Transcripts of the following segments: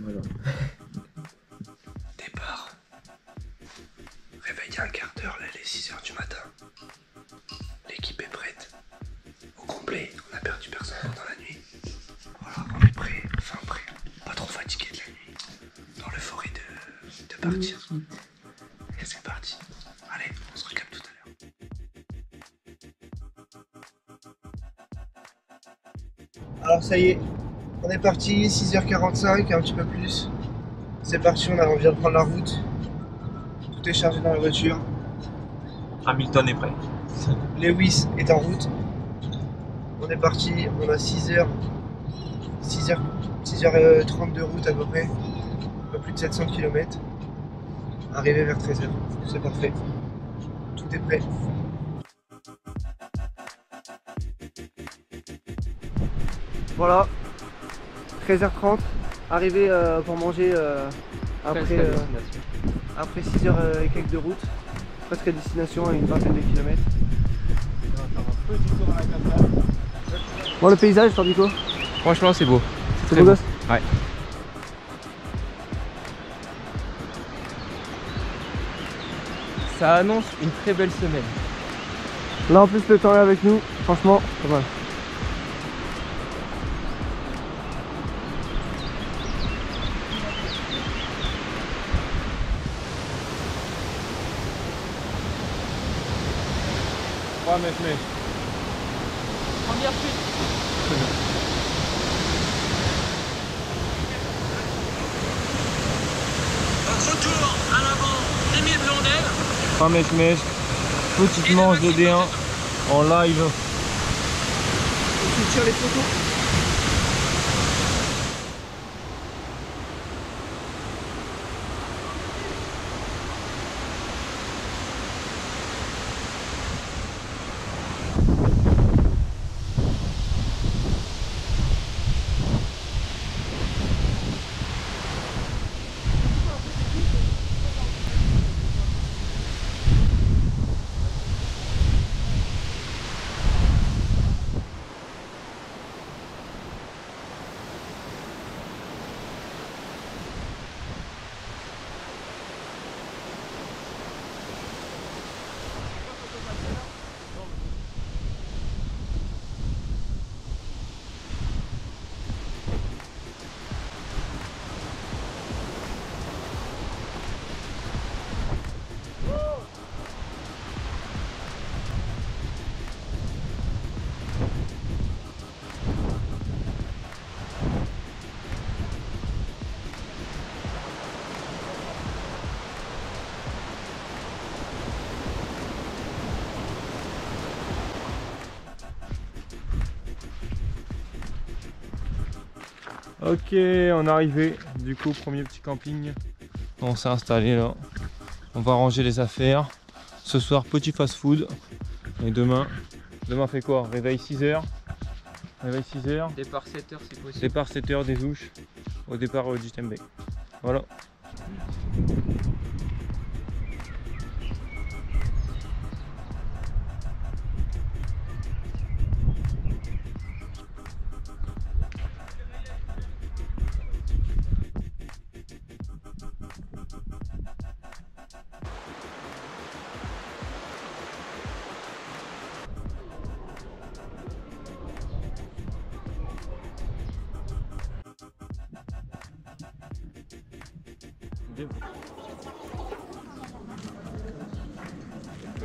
Voilà. Départ. Réveillé un quart d'heure, là, il est 6 h du matin. L'équipe est prête. Au complet, on a perdu personne pendant la nuit. Voilà, on est prêt, enfin prêt. Pas trop fatigué de la nuit. Dans l'euphorie de partir. Et c'est parti. Allez, on se recapte tout à l'heure. Alors ça y est, on est parti, 6h45, un petit peu plus. C'est parti, on vient de prendre la route. Tout est chargé dans la voiture. Hamilton est prêt. Lewis est en route. On est parti, on a 6h30 de route à peu près. Un peu plus de 700 km. Arrivé vers 13h, c'est parfait. Tout est prêt. Voilà, 13h30, arrivé pour manger après 6h et quelques de route, presque à destination à une vingtaine de kilomètres. Bon, le paysage, t'en dis quoi? Franchement, c'est beau. C'est beau gosse? Ouais. Ça annonce une très belle semaine. Là en plus le temps est avec nous, franchement, pas mal. Première chute. Donc retour à l'avant d'Emile Blondel. Pas mèche-mèche. Petite manche de D1 en live. Tu tires les photos? Ok, on est arrivé. Du coup, premier petit camping. On s'est installé là. On va ranger les affaires. Ce soir, petit fast-food. Et demain fait quoi? Réveil 6 h. Réveil 6 h. Départ 7h si possible. Départ 7 h des Ouches. Au départ du Tembe. Voilà.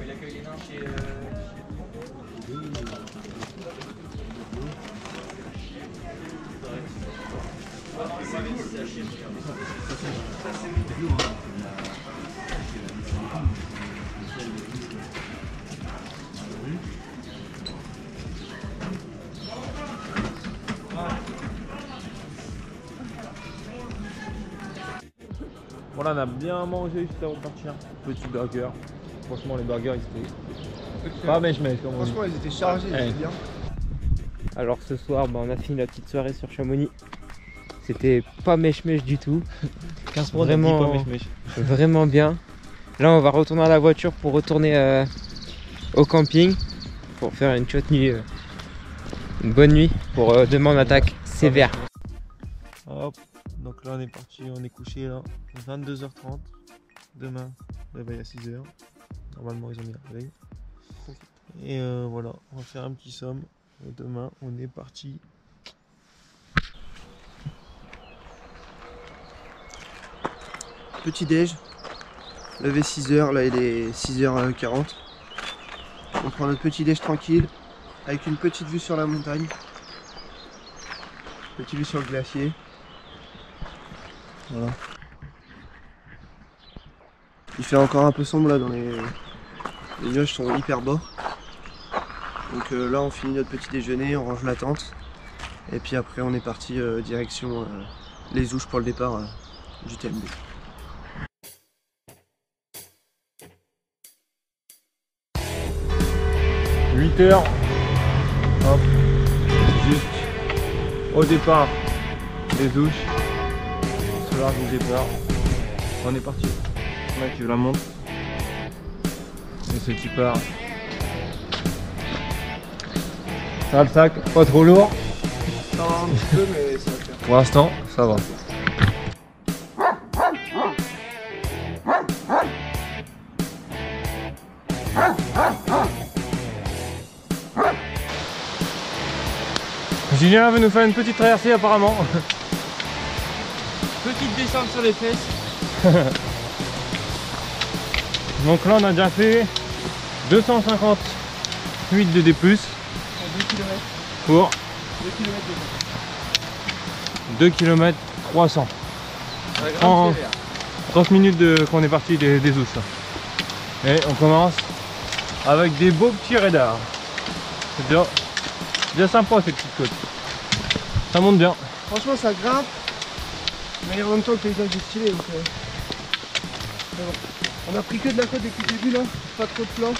Il accueille les nains chez... Voilà, on a bien mangé juste avant de partir. Petit burger. Franchement, les burgers, ils étaient pas mèche-mèche comme on dit. Franchement ils étaient chargés, Ouais. c'est bien. Alors ce soir, on a fini la petite soirée sur Chamonix. C'était pas mèche-mèche du tout. 15% Vraiment, pas mèche-mèche. vraiment bien. Là, on va retourner à la voiture pour retourner au camping. Pour faire une chouette nuit, une bonne nuit. Pour demain, on attaque sévère. Hop, donc là on est parti, on est couché là, 22h30. Demain, réveil à 6h. Normalement ils ont mis le réveil. Et voilà, on va faire un petit somme. Et demain on est parti. Petit déj. Levé 6h, là il est 6h40. On prend notre petit déj tranquille. Avec une petite vue sur la montagne. Petite vue sur le glacier. Voilà. Il fait encore un peu sombre là dans les nuages sont hyper bas. Donc là on finit notre petit déjeuner, on range la tente. Et puis après on est parti direction les Ouches pour le départ du TMB. – 8h. Hop. Juste au départ des Ouches. Sur l'arc du départ. On est parti. Là tu la montes. Et c'est qui part. Ça va le sac, pas trop lourd. Ça va un petit peu mais ça va faire. Pour l'instant, ça va. Julien veut nous faire une petite traversée apparemment. Petite descente sur les fesses. Donc là on a déjà fait 258 de D+. 2 km. Pour 2 km 2 km 300. 30 minutes qu'on est parti des Ouches. Et on commence avec des beaux petits radars. C'est bien sympa cette petite côte. Ça monte bien. Franchement ça grimpe. Mais en même temps le paysage est stylé donc bon. On a pris que de la côte depuis le début là. Pas trop de plan,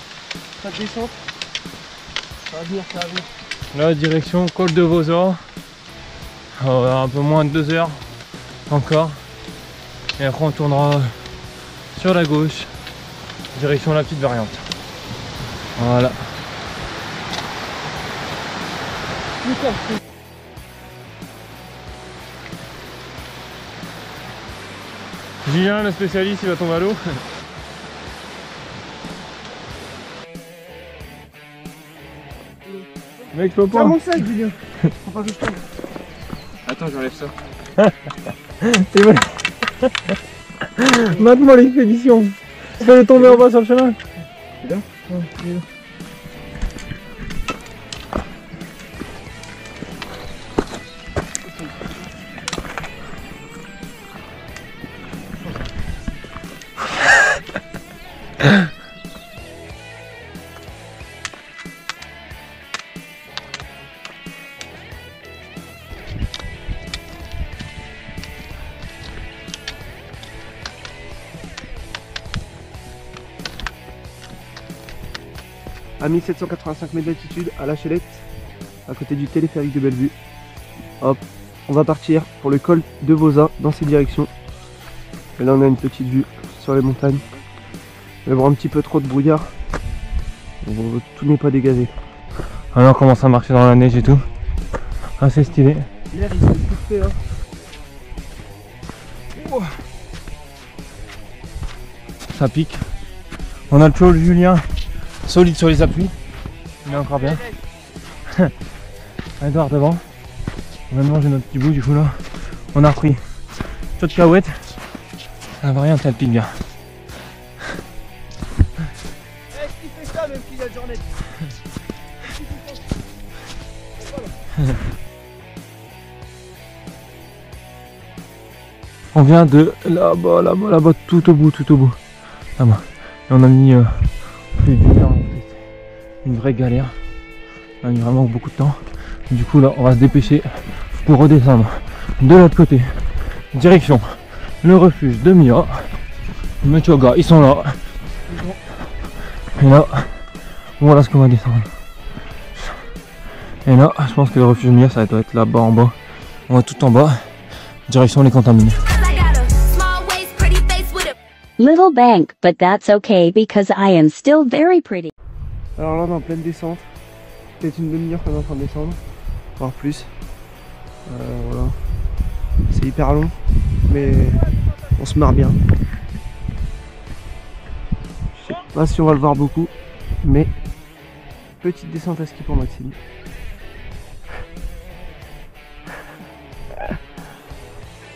pas de descente. Ça va venir, ça va venir. Là direction col de Vosa. Un peu moins de 2 heures encore. Et après on tournera sur la gauche. Direction la petite variante. Voilà. Julien le spécialiste il va tomber à l'eau. Mec je peux pas. Tiens mon sac Julien. Faut pas que je tombe. Attends, j'enlève ça. C'est vrai. Maintenant l'expédition. Fais-le tomber en bas sur le chemin. C'est là? Ouais, il est là. À 1785 mètres d'altitude, à La Chalette, à côté du téléphérique de Bellevue. Hop, on va partir pour le col de Vosa dans ces directions. Et là on a une petite vue sur les montagnes. Il va y avoir un petit peu trop de brouillard. Tout n'est pas dégagé. Alors on commence à marcher dans la neige et tout. Assez stylé. L'air il s'est tout fait là. Ça pique. On a le Pio Julien solide sur les appuis. Il est encore bien. Edouard devant. On vient de manger notre petit bout du coup là. On a repris toute cacahuète. La variante elle pique bien. Est-ce qu'il fait ça même s'il a le journée? On vient de là-bas, là-bas, là-bas, tout au bout, là-bas. Et on a mis plus d'une heure, une vraie galère. On a mis vraiment beaucoup de temps. Du coup là, on va se dépêcher pour redescendre de l'autre côté. Direction le refuge de Mia. Les Choga, ils sont là. Et là, voilà ce qu'on va descendre. Et là, je pense que le refuge de Mia, ça doit être là-bas en bas. On va tout en bas. Direction les contaminés. Little bank, but that's okay because I am still very pretty. Alors là on est en pleine descente. Peut-être une demi-heure qu'on est en train de descendre. Voire plus. Voilà. C'est hyper long, mais on se marre bien. Je sais pas si on va le voir beaucoup, mais petite descente à ski pour Maxime.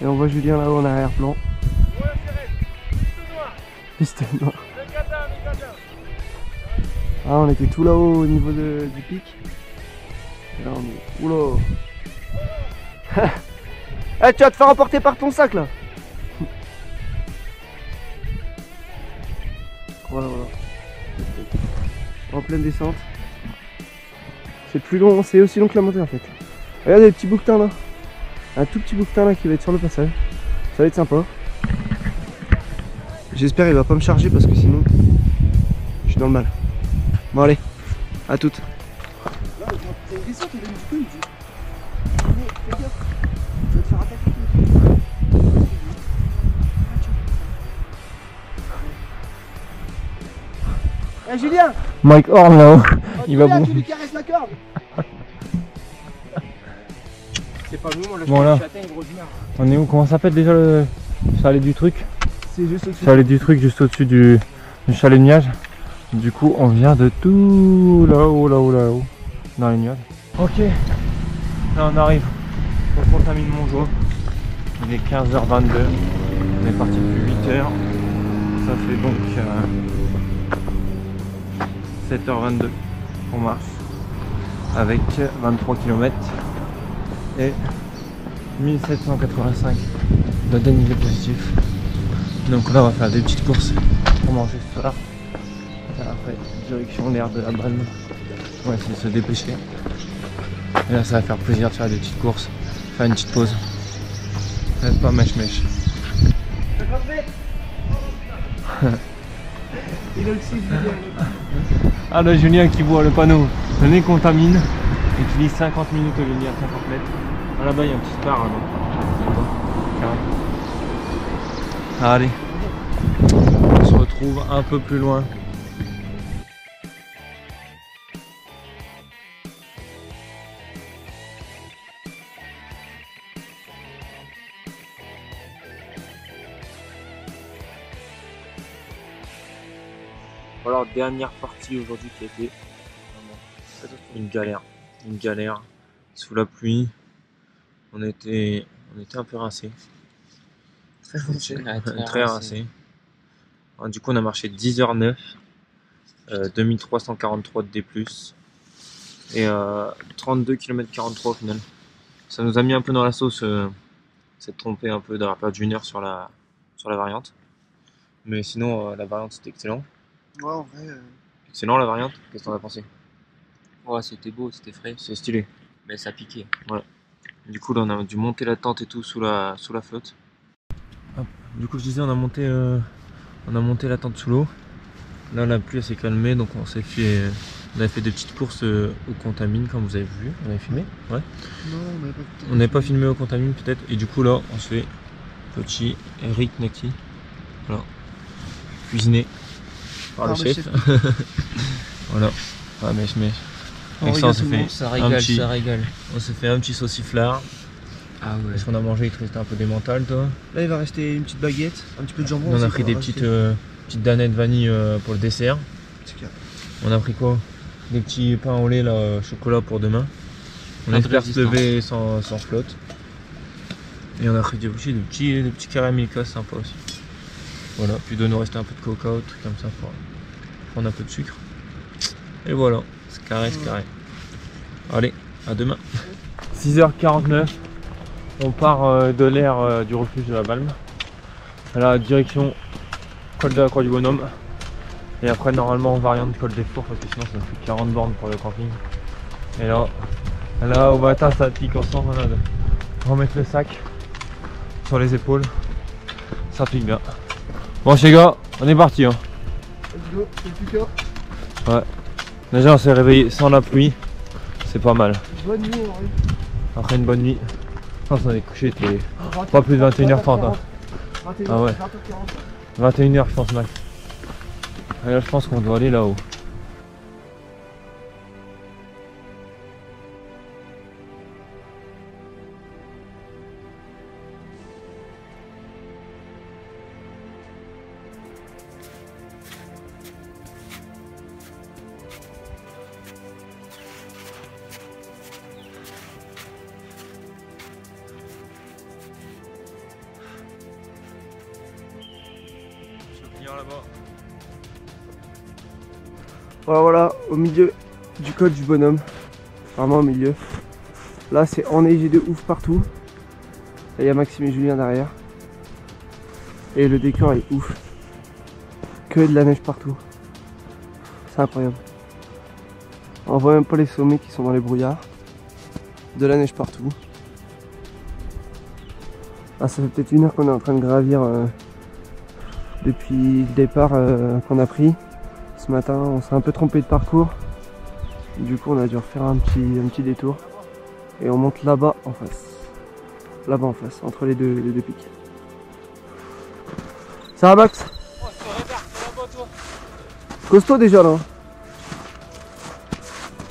Et on voit Julien là-haut en arrière-plan. Piste noire. Ah, on était tout là-haut au niveau du pic. Et là on est... Oula. Eh, tu vas te faire emporter par ton sac là. Voilà. En pleine descente. C'est plus long, c'est aussi long que la montée en fait. Regardez les petits bouquetins là. Un tout petit bouquetin là qui va être sur le passage. Ça va être sympa. J'espère qu'il va pas me charger parce que sinon je suis dans le mal. Bon allez, à toutes. Là, c'est une descente, il a du coup, il dit. Fais gaffe, tu vas te faire attaquer. Eh Julien, Mike Horn là-haut, il va Julien, bon. tu lui caresses la corde. C'est pas nous, moi, là, Bon, là. je suis une grosse merde. On est où? Comment ça s'appelle déjà le chalet du truc? C'est juste au-dessus. Chalet du truc juste au-dessus du chalet de nuages. Du coup on vient de tout là-haut, dans les nuages. Ok, là on arrive au Contamine Montjoie. Il est 15h22. On est parti depuis 8h. Ça fait donc 7h22 qu'on marche avec 23 km et 1785 de dénivelé positif. Donc là on va faire des petites courses pour manger ce soir. Et après direction l'air de la Balme. On va essayer de se dépêcher. Et là ça va faire plaisir de faire des petites courses, faire une petite pause. Peut-être pas mèche. Il a aussi Julien. Ah là Julien qui voit le panneau le nez contamine et qui dit 50 minutes au lieu de dire 50 mètres. Ah là-bas il y a un petit star là-bas. Allez, on se retrouve un peu plus loin. Alors dernière partie aujourd'hui qui a été vraiment une galère sous la pluie. On était un peu rincés. Très rincés. Alors, du coup on a marché 10h09, 2343 de D+, et 32 km 43 au final. Ça nous a mis un peu dans la sauce, s'être trompé un peu d'avoir perdu 1 heure sur la variante. Mais sinon la variante c'était excellent. Ouais, en vrai. Excellent la variante, qu'est-ce que t'en as pensé? Ouais, c'était beau, c'était frais, C'est stylé. mais ça piquait. Du coup là on a dû monter la tente et tout sous la flotte. Hop. Du coup je disais on a monté la tente sous l'eau. Là la pluie elle s'est calmée donc on a fait des petites courses au Contamine comme vous avez vu. On avait filmé? Ouais. Non, On n'avait pas filmé au Contamine peut-être. Et du coup là on se fait petit Eric Naki. Voilà. Cuisiné par le chef. Voilà. Ah mèche. Avec ça on s'est fait Ça régale. On s'est fait un petit sauciflard. Ah ouais. Parce qu'on a mangé, il te restait un peu des mentales toi. Là, il va rester une petite baguette, un petit peu de jambon. On a aussi, pris qu'on des va petites rajouter. danettes vanille pour le dessert. Petit cas. On a pris quoi? Des petits pains au lait là, chocolat pour demain. On Un peu espère se résistant. lever sans flotte. Et on a pris des petits caramels sympas aussi. Voilà, puis il doit nous rester un peu de coca, un truc comme ça pour prendre un peu de sucre. Et voilà, c'est carré. Allez, à demain. 6h49, on part de l'air du refuge de la Balme. Là, direction col de la Croix du Bonhomme. Et après, normalement, variante col des Fours, parce que sinon, ça fait 40 bornes pour le camping. Et là au matin, ça pique en sang, on a de remettre le sac sur les épaules. Ça pique bien. Bon, les gars, on est parti. Hein. Let's go, c'est le plus cas. Ouais. Déjà, on s'est réveillé sans la pluie. C'est pas mal. Bonne nuit, Henri. Après une bonne nuit. Je pense qu'on est couché, c'était pas plus de 21h30. Hein. Ah ouais. 21h, je pense, max. Et là, je pense qu'on doit aller là-haut. finir là-bas. Voilà, au milieu du col du bonhomme. Vraiment au milieu. Là c'est enneigé de ouf partout. Là il y a Maxime et Julien derrière. Et le décor est ouf. Que de la neige partout. C'est incroyable. On voit même pas les sommets qui sont dans les brouillards. De la neige partout. Ah, ça fait peut-être 1 heure qu'on est en train de gravir depuis le départ qu'on a pris. Ce matin on s'est un peu trompé de parcours. Du coup on a dû refaire un petit détour. Et on monte là-bas en face. Là-bas en face, entre les deux pics. Ça va Max? Costaud déjà là.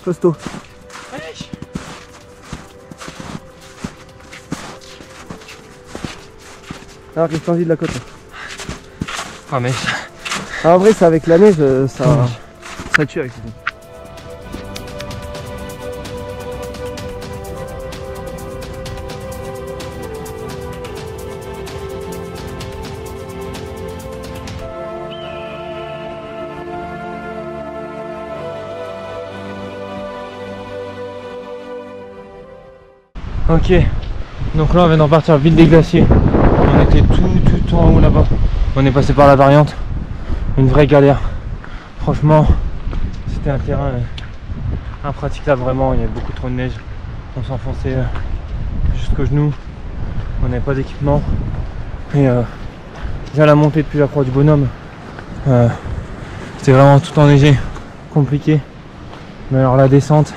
Costaud. Alors qu'est-ce que t'en dis de la côte? Ah mais En vrai c'est avec la neige, ça tue avec ça. ok, donc là on vient d'en partir ville des glaciers. On était tout en haut là-bas. On est passé par la variante. Une vraie galère. Franchement, c'était un terrain impraticable vraiment. Il y avait beaucoup trop de neige. On s'enfonçait jusqu'aux genoux. On n'avait pas d'équipement. Et déjà la montée depuis la croix du bonhomme, c'était vraiment tout enneigé. Compliqué. Mais alors la descente,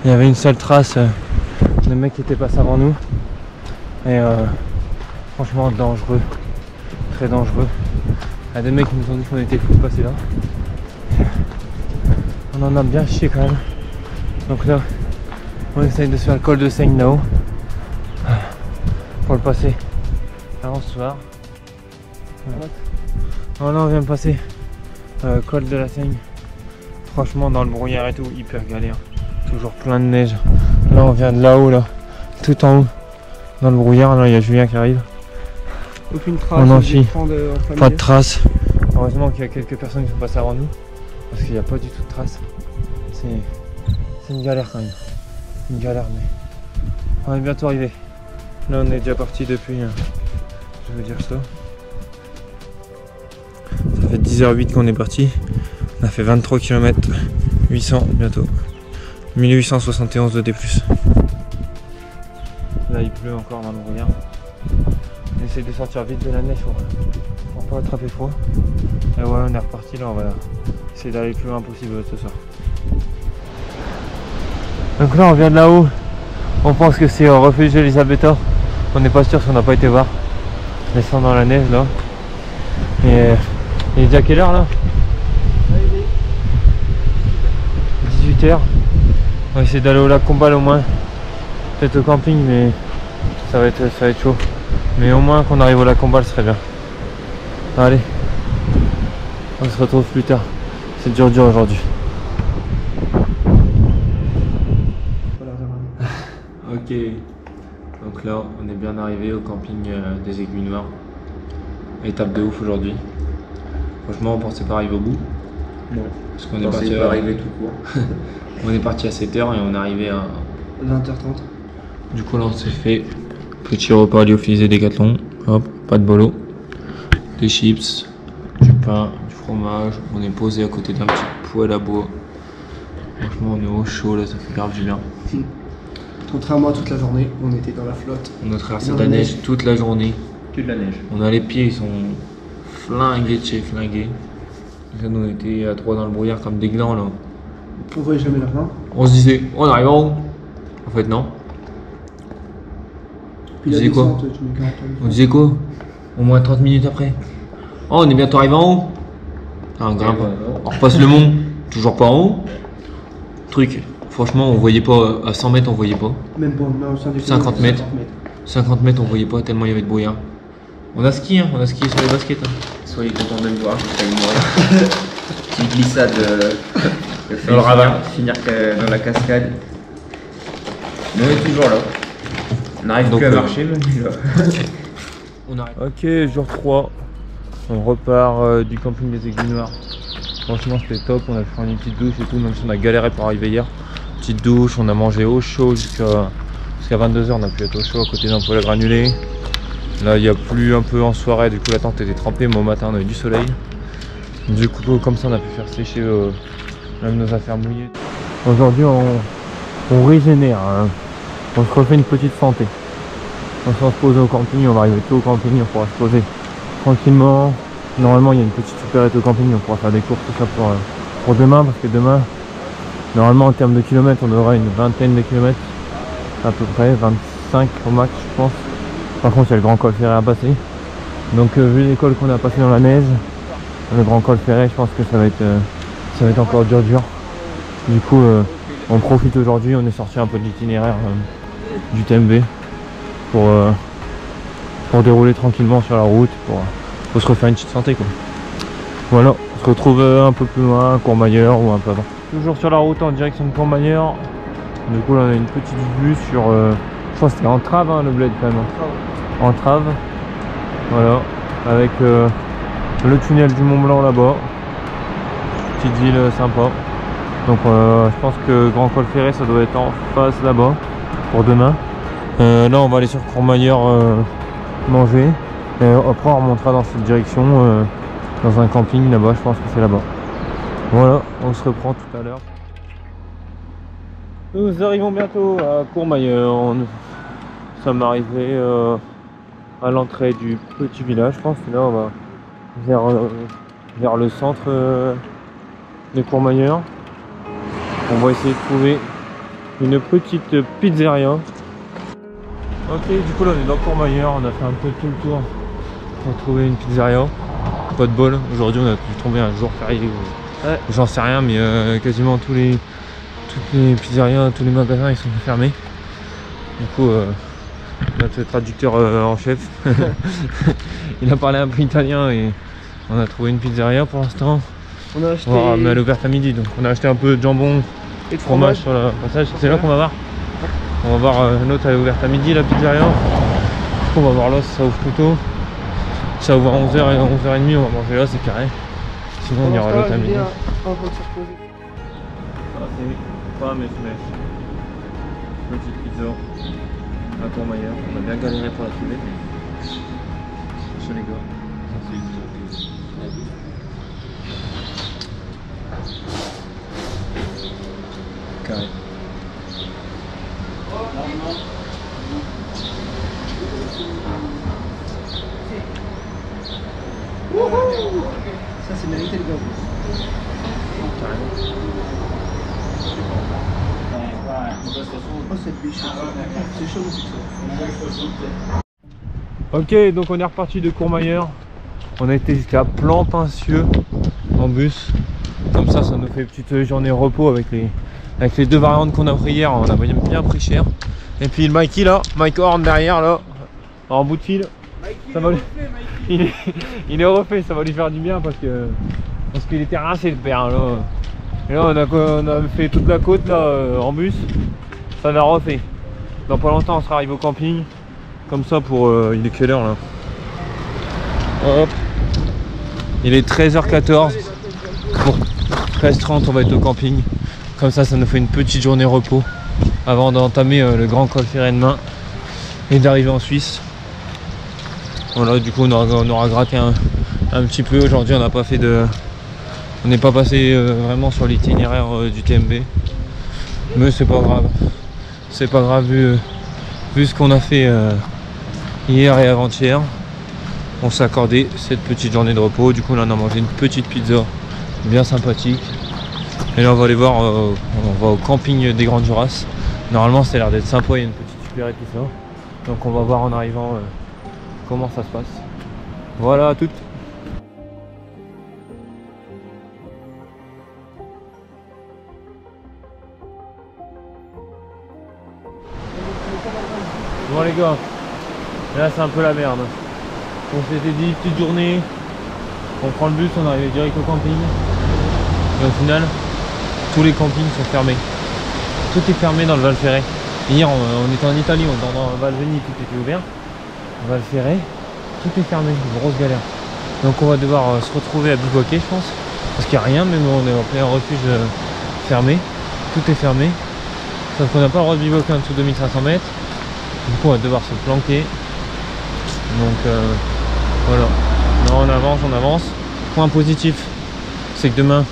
il y avait une seule trace. Le mec qui était passé avant nous et franchement dangereux, très dangereux. Il y a des mecs qui nous ont dit qu'on était fous de passer là. On en a bien chié quand même. Donc là on essaye de se faire le col de Seigne là-haut pour le passer avant ce soir. Voilà, on vient de passer col de la Seigne. Franchement dans le brouillard et tout, hyper galère. Toujours plein de neige. Là on vient de là-haut là, tout en haut, dans le brouillard. Là il y a Julien qui arrive. Aucune trace, on en chie. Pas de traces. Heureusement qu'il y a quelques personnes qui sont passées avant nous, parce qu'il n'y a pas du tout de traces. C'est une galère quand même. Une galère, mais on est bientôt arrivé. Là on est déjà parti depuis, je veux dire ça. Ça fait 10h08 qu'on est parti. On a fait 23 km, 800 bientôt. 1871 de D+. Là il pleut encore dans le brouillard. On essaie de sortir vite de la neige pour pas attraper froid. Et voilà, on est reparti là, on va essayer d'aller le plus loin possible ce soir. Donc là on vient de là-haut. On pense que c'est au refuge Elisabetta. On n'est pas sûr parce qu'on n'a pas été voir. Descend dans la neige là. Et il est déjà quelle heure là? 18h. On va essayer d'aller au lac Combal au moins. Peut-être au camping, mais ça va être chaud. Mais au moins qu'on arrive au lac Combal, ce serait bien. Allez, on se retrouve plus tard. C'est dur aujourd'hui. Ok, donc là on est bien arrivé au camping des Aiguilles Noires. Étape de ouf aujourd'hui. Franchement on pensait pas arriver au bout. Non, parce qu'on est parti arriver tout court. On est parti à 7h et on est arrivé à 20h30. Du coup là on s'est fait petit repas lyophilisé Décathlon. Hop, pas de bolo, des chips, du pain, du fromage. On est posé à côté d'un petit poêle à bois. Franchement on est au chaud là, ça fait grave du bien. Contrairement à toute la journée, on était dans la flotte. On a traversé de la neige toute la journée. Que de la neige. On a les pieds, ils sont flingués de chez flingués. Là, nous on était à 3 dans le brouillard comme des glands là. On voyait jamais la fin. On se disait, on arrive en haut. En fait non. Puis on disait quoi? On disait quoi? Au moins 30 minutes après. Oh, on est bientôt arrivé en haut. Ah, on grimpe. On repasse le mont. Toujours pas en haut. Truc. Franchement, on voyait pas. À 100 mètres, on voyait pas. Même pas. 50 mètres. 50 mètres, on voyait pas tellement il y avait de brouillard. On a skié, on a skié sur les baskets. Soyez contents de me voir, j'ai failli mourir. Petite glissade Dans le ravin. finir dans la cascade. Mais on est toujours là. On n'arrive Donc, plus à marcher, mais on est là. On arrive. Ok, jour 3. On repart du camping des Aiguilles Noires. Franchement c'était top, on a fait une petite douche et tout, même si on a galéré pour arriver hier. Petite douche, on a mangé au chaud jusqu'à 22h, on a pu être au chaud à côté d'un poêle à granulés. Là il y a plu un peu en soirée, du coup la tente était trempée, mais au matin on a eu du soleil. Du coup comme ça on a pu faire sécher même nos affaires mouillées. Aujourd'hui on régénère, hein. On se refait une petite santé. On se pose au camping, on va arriver tôt au camping, on pourra se poser tranquillement. Normalement il y a une petite supérette au camping, on pourra faire des courses tout ça pour demain, parce que demain normalement en termes de kilomètres on aura une vingtaine de kilomètres à peu près, 25 au max je pense. Par contre il y a le grand col ferré à passer. Donc vu les cols qu'on a passé dans la neige, le grand col ferré je pense que ça va être encore dur. Du coup on profite aujourd'hui, on est sorti un peu de l'itinéraire du TMB pour dérouler tranquillement sur la route, pour se refaire une petite santé quoi. Voilà, on se retrouve un peu plus loin, Courmayeur ou un peu avant. Toujours sur la route en direction de Courmayeur. Du coup là on a une petite vue sur, je crois que c'était Entrave hein, le bled quand même. Entrave, voilà, avec le tunnel du Mont Blanc là-bas. Petite ville sympa. Donc je pense que Grand Col Ferré ça doit être en face là-bas pour demain. Là on va aller sur Courmayeur manger. Et après on remontera dans cette direction dans un camping là-bas, je pense que c'est là-bas. Voilà, on se reprend tout à l'heure. Nous arrivons bientôt à Courmayeur. Nous sommes arrivés à l'entrée du petit village. Je pense que là on va vers le centre de Courmayeur. On va essayer de trouver une petite pizzeria. Ok, du coup là on est dans Courmayeur, on a fait un peu tout le tour pour trouver une pizzeria. Pas de bol, aujourd'hui on a pu tomber un jour férié. Ouais. J'en sais rien, mais quasiment toutes les pizzerias, tous les magasins ils sont fermés. Du coup notre traducteur en chef il a parlé un peu italien et on a trouvé une pizzeria pour l'instant. On a acheté... mais elle est ouverte à midi, donc on a acheté un peu de jambon et de fromage sur le passage. C'est là qu'on va voir. On va voir l'autre, elle est ouverte à midi la pizzeria. Du coup on va voir là si ça ouvre plus tôt. Si ça ouvre à 11h et 11h30 on va manger là, c'est carré. Sinon on ira l'autre à midi. C'est pas mes smèches. Petite pizza à Courmayeur. On a bien galéré pour la trouver, mais chez les gars. Carré. Ça c'est mérité le gars. Oh cette biche, c'est chaud aussi ça. Ok, donc on est reparti de Courmayeur. On a été jusqu'à Plan-Pincieux en bus. Comme ça nous fait une petite journée repos avec les deux variantes qu'on a pris hier. On a bien pris cher. Et puis le Mikey là, Mike Horn derrière là, en bout de fil. Ça va lui... il est refait, ça va lui faire du bien parce qu'il était rincé le père là. Et là on a fait toute la côte là en bus. Ça l'a refait. Dans pas longtemps on sera arrivé au camping. Comme ça pour... il est quelle heure là? Hop. Il est 13h14. Pour 13h30 on va être au camping. Comme ça nous fait une petite journée repos avant d'entamer le grand col ferré demain et d'arriver en Suisse. Voilà, du coup on aura gratté un petit peu. Aujourd'hui on n'a pas fait de... On n'est pas passé vraiment sur l'itinéraire du TMB. Mais c'est pas grave. C'est pas grave vu ce qu'on a fait hier et avant-hier. On s'est accordé cette petite journée de repos. Du coup là on a mangé une petite pizza bien sympathique. Et là on va aller voir, on va au camping des Grandes Jorasses. Normalement ça a l'air d'être sympa, il y a une petite supérette et tout ça. Donc on va voir en arrivant comment ça se passe. Voilà, à toutes. Bon les gars, là c'est un peu la merde. On s'était dit petite journée, on prend le bus, on arrive direct au camping. Et au final, tous les campings sont fermés. Tout est fermé dans le Val Ferret. Hier on était en Italie, on était dans Valveni, tout était ouvert. Val Ferret, tout est fermé, une grosse galère. Donc on va devoir se retrouver à bivouaquer, je pense. Parce qu'il n'y a rien, mais bon, on est en plein refuge fermé. Tout est fermé. Sauf qu'on n'a pas le droit de bivouaquer en dessous de 2500 mètres. Du coup on va devoir se planquer. Donc voilà. Non, on avance, on avance. Point positif, c'est que demain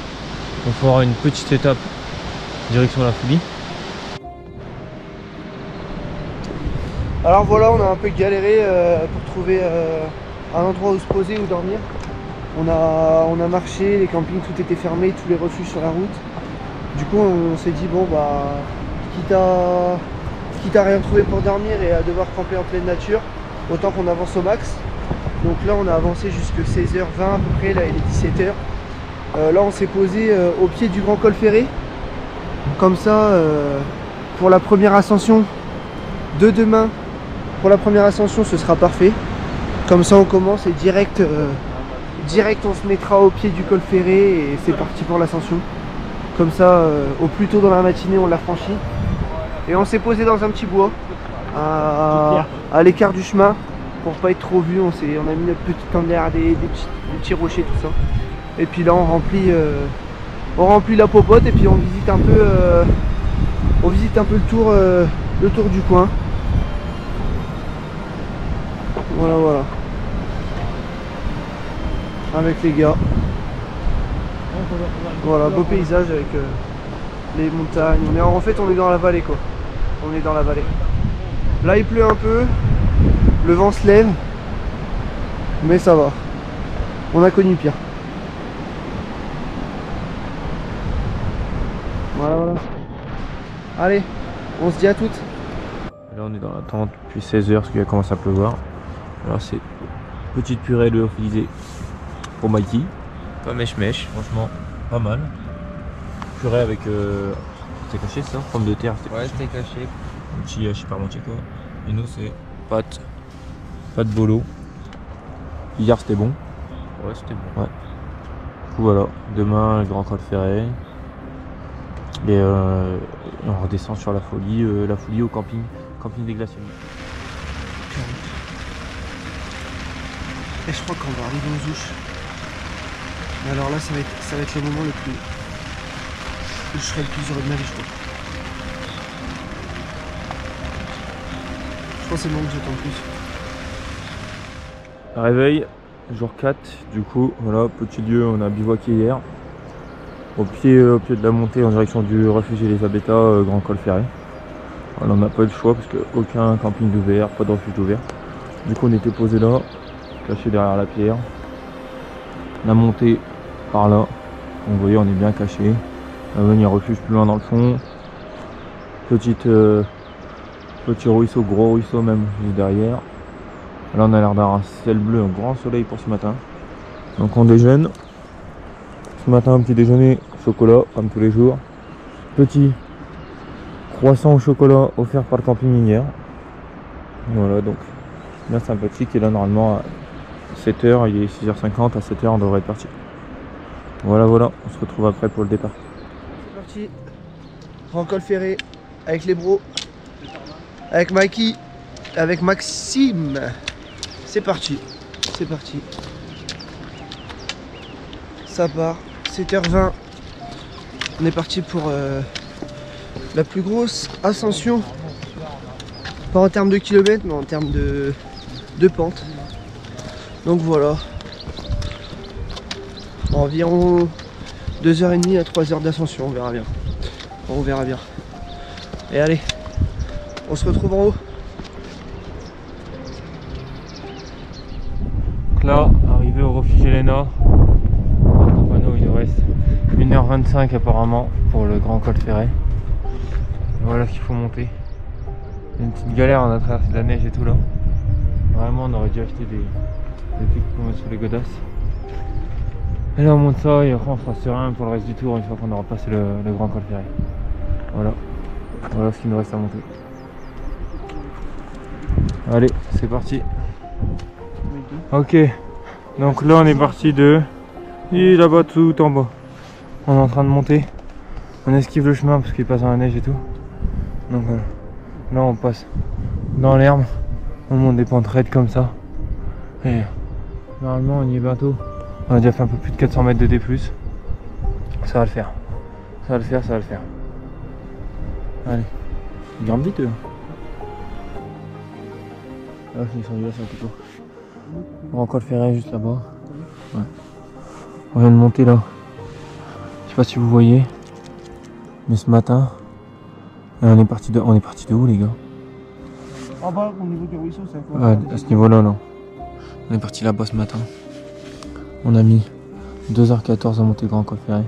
on fera une petite étape direction la Foulie. Alors voilà, on a un peu galéré pour trouver un endroit où se poser ou dormir. On a marché, les campings tout était fermé, tous les refuges sur la route. Du coup on s'est dit bon bah quitte à rien trouver pour dormir et à devoir camper en pleine nature, autant qu'on avance au max. Donc là on a avancé jusqu'à 16h20 à peu près, là il est 17h. Là on s'est posé au pied du grand col ferré. Comme ça pour la première ascension de demain, pour la première ascension ce sera parfait. Comme ça on commence et direct on se mettra au pied du col ferré et c'est parti pour l'ascension. Comme ça au plus tôt dans la matinée on l'a franchi. Et on s'est posé dans un petit bois à l'écart du chemin pour pas être trop vu. On a mis notre petite tendère, des petits rochers, tout ça. Et puis là on remplit la popote et puis on visite un peu le tour du coin. Voilà. Avec les gars. Voilà, beau paysage avec les montagnes. En fait on est dans la vallée quoi. On est dans la vallée. Là il pleut un peu, le vent se lève, mais ça va. On a connu pire. Voilà. Allez, on se dit à toutes. Là on est dans la tente depuis 16h parce qu'il a commencé à pleuvoir. Alors c'est petite purée de lyophilisé pour Mikey. Pas mèche, franchement pas mal. Purée avec c'était caché ça, pomme de terre. Ouais, c'était caché. Un petit hachis parmentier quoi. Et nous c'est pâte bolo. Hier c'était bon. Ouais, c'était bon. Ouais. Du coup voilà, demain le grand col ferré. Et on redescend sur la Foulie au camping des Glaciers. Et je crois qu'on va arriver aux ouches. Mais alors là ça va être le moment le plus... où je serai le plus heureux de ma vie je crois. Je pense que c'est le moment que j'attends le plus. Réveil, jour 4, du coup, voilà, petit lieu, on a bivouaqué hier. Au pied de la montée en direction du refuge Elisabetta, grand col ferré. Voilà, on n'a pas eu le choix parce qu'aucun camping d'ouvert, pas de refuge d'ouvert. Du coup on était posé là, caché derrière la pierre. La montée par là, vous voyez on est bien caché. Il y a un refuge plus loin dans le fond. Petit ruisseau, gros ruisseau même juste derrière. Là on a l'air d'avoir un ciel bleu, un grand soleil pour ce matin. Donc on déjeune. Ce matin petit déjeuner chocolat comme tous les jours. Petit croissant au chocolat offert par le camping hier. Voilà donc bien sympathique. Et là normalement à 7h, il est 6h50, à 7h on devrait être parti. Voilà, on se retrouve après pour le départ. C'est parti. Grand col ferré avec les bros. Avec Mikey. Avec Maxime. C'est parti. Ça part. 7h20. On est parti pour la plus grosse ascension. Pas en termes de kilomètres, mais en termes de pente. Donc voilà. Environ 2h30 à 3h d'ascension, on verra bien. On verra bien. Et allez, on se retrouve en haut. Donc là, arrivé au refuge Elena. Il nous reste 1h25 apparemment pour le grand col ferré. Voilà ce qu'il faut monter. Une petite galère, on a traversé de la neige et tout là. Vraiment on aurait dû acheter des pics pour mettre sur les godasses. Et là on monte ça et après on fera serein pour le reste du tour une fois qu'on aura passé le grand col ferré. Voilà ce qu'il nous reste à monter. Allez, c'est parti. Ok, donc là on est parti de... Et là-bas tout en bas. On est en train de monter. On esquive le chemin parce qu'il passe dans la neige et tout. Donc voilà. Là on passe dans l'herbe. On monte des pentes raides comme ça. Et Normalement on y est bientôt. On a déjà fait un peu plus de 400 mètres de D+. Ça va le faire. Ça va le faire, ça va le faire. Allez. Ils grimpent vite eux. Ah, ils sont là, c'est un peu tôt. On va encore le faire juste là-bas. Ouais. On vient de monter là. Je sais pas si vous voyez. Mais ce matin, on est parti de où les gars? En bas, au niveau du ruisseau, ça fait. Ouais, à ce niveau-là, là. On est parti là-bas ce matin. On a mis 2h14 à monter le Grand Col Ferré.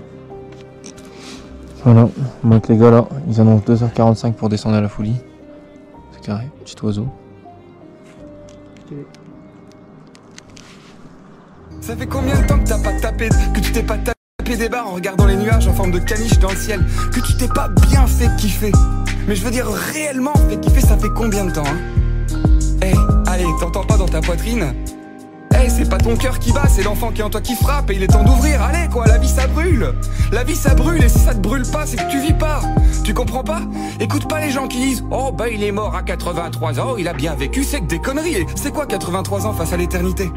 Voilà, donc les gars là, ils annoncent 2h45 pour descendre à la Foulie. C'est carré, petit oiseau. Ça fait combien de temps que t'as pas tapé, que tu t'es pas tapé des barres en regardant les nuages en forme de caniche dans le ciel, que tu t'es pas bien fait kiffer? Mais je veux dire réellement fait kiffer, ça fait combien de temps hein? Hey, allez, t'entends pas dans ta poitrine? Hey, c'est pas ton cœur qui bat, c'est l'enfant qui est en toi qui frappe et il est temps d'ouvrir, allez quoi, la vie ça brûle. La vie ça brûle et si ça te brûle pas, c'est que tu vis pas. Tu comprends pas? Écoute pas les gens qui disent oh bah il est mort à 83 ans, il a bien vécu, c'est que des conneries. Et c'est quoi 83 ans face à l'éternité?